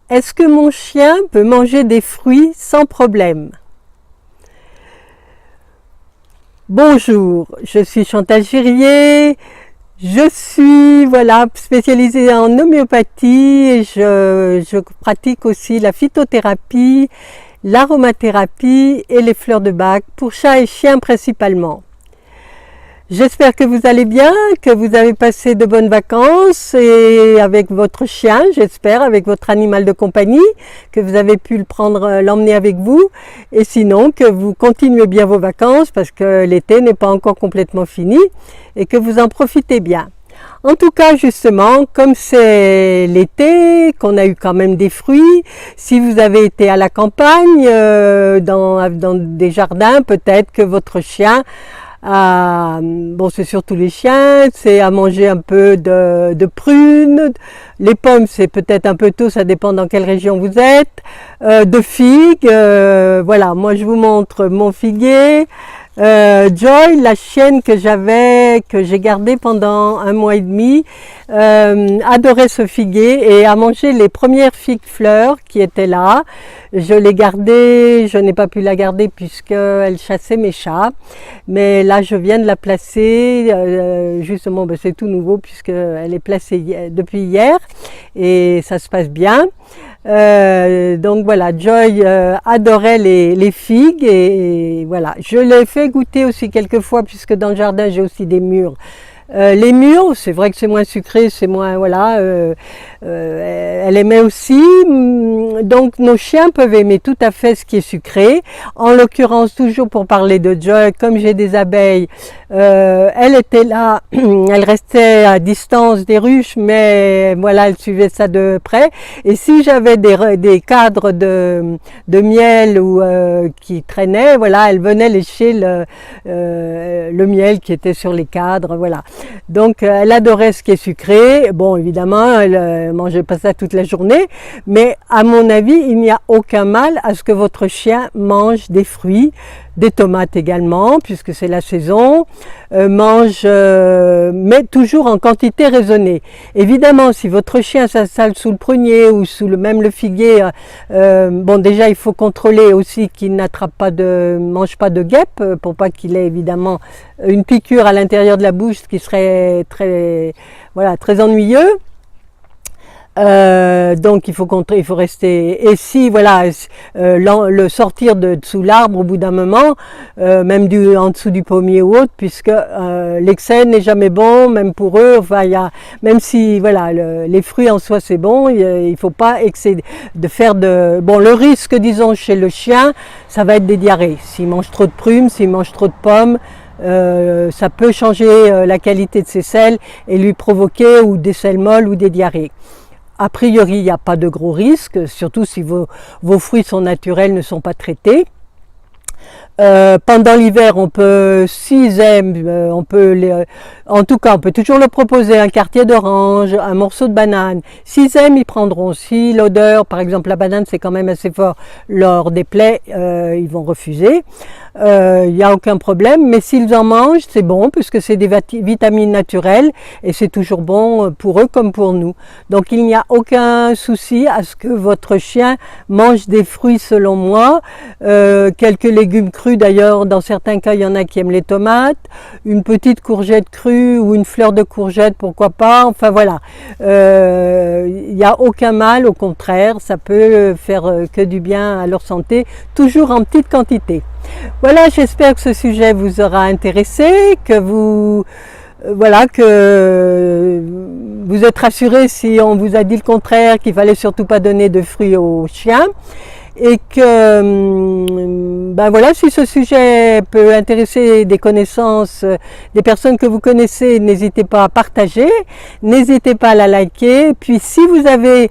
Est-ce que mon chien peut manger des fruits sans problème? Bonjour, je suis Chantal Girier, je suis spécialisée en homéopathie et je pratique aussi la phytothérapie, l'aromathérapie et les fleurs de bac pour chats et chiens principalement. J'espère que vous allez bien, que vous avez passé de bonnes vacances et avec votre chien, j'espère, avec votre animal de compagnie, que vous avez pu l'emmener avec vous et sinon que vous continuez bien vos vacances parce que l'été n'est pas encore complètement fini et que vous en profitez bien. En tout cas, justement, comme c'est l'été, qu'on a eu quand même des fruits, si vous avez été à la campagne, dans des jardins, peut-être que votre chien c'est surtout les chiens, c'est à manger un peu de prunes, les pommes c'est peut-être un peu tôt, ça dépend dans quelle région vous êtes, de figues, voilà, moi je vous montre mon figuier. Joy, la chienne que j'ai gardée pendant 1 mois et demi, adorait ce figuier et a mangé les premières figues fleurs qui étaient là. Je l'ai gardée, je n'ai pas pu la garder puisqu'elle chassait mes chats, mais là je viens de la placer, justement c'est tout nouveau puisqu'elle est placée depuis hier et ça se passe bien. Donc voilà, Joy adorait les figues et voilà, je l'ai fait goûter aussi quelques fois puisque dans le jardin j'ai aussi des mûres. Les mûres, c'est vrai que c'est moins sucré, c'est moins, elle aimait aussi, donc nos chiens peuvent aimer tout à fait ce qui est sucré. En l'occurrence, toujours pour parler de Joy, comme j'ai des abeilles, elle était là, elle restait à distance des ruches, mais voilà, elle suivait ça de près. Et si j'avais des cadres de miel ou qui traînaient, voilà, elle venait lécher le miel qui était sur les cadres, voilà. Donc elle adorait ce qui est sucré. Bon, évidemment, elle mangeait pas ça toute la journée, mais à mon avis, il n'y a aucun mal à ce que votre chien mange des fruits, des tomates également, puisque c'est la saison, mais toujours en quantité raisonnée. Évidemment, si votre chien s'installe sous le prunier ou sous même le figuier, déjà il faut contrôler aussi qu'il mange pas de guêpe, pour pas qu'il ait évidemment une piqûre à l'intérieur de la bouche, ce qui serait très ennuyeux. Donc il faut rester, et si le sortir de sous l'arbre au bout d'un moment, même en dessous du pommier ou autre, puisque l'excès n'est jamais bon, même pour eux. Même si les fruits en soi c'est bon, il faut pas excéder, le risque, disons, chez le chien, ça va être des diarrhées. S'il mange trop de prunes, s'il mange trop de pommes, ça peut changer la qualité de ses selles et lui provoquer ou des selles molles ou des diarrhées. A priori, il n'y a pas de gros risques, surtout si vos fruits sont naturels, ne sont pas traités. Pendant l'hiver, on peut, s'ils aiment, on peut toujours leur proposer un quartier d'orange, un morceau de banane. S'ils aiment, ils prendront. Si l'odeur, par exemple la banane, c'est quand même assez fort, leur déplaît, ils vont refuser. Il n'y a aucun problème, mais s'ils en mangent, c'est bon, puisque c'est des vitamines naturelles et c'est toujours bon pour eux comme pour nous. Donc il n'y a aucun souci à ce que votre chien mange des fruits, selon moi, quelques légumes crus. D'ailleurs, dans certains cas, il y en a qui aiment les tomates, une petite courgette crue ou une fleur de courgette, pourquoi pas. Enfin voilà, il n'y a aucun mal, au contraire, ça peut faire que du bien à leur santé, toujours en petite quantité. Voilà, j'espère que ce sujet vous aura intéressé, que vous êtes rassurés si on vous a dit le contraire, qu'il fallait surtout pas donner de fruits aux chiens. Et que, si ce sujet peut intéresser des connaissances, des personnes que vous connaissez, n'hésitez pas à partager, n'hésitez pas à la liker. Puis si vous avez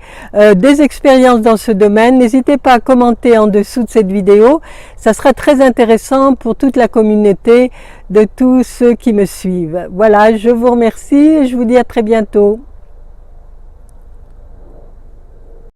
des expériences dans ce domaine, n'hésitez pas à commenter en dessous de cette vidéo. Ça sera très intéressant pour toute la communauté de tous ceux qui me suivent. Voilà, je vous remercie et je vous dis à très bientôt.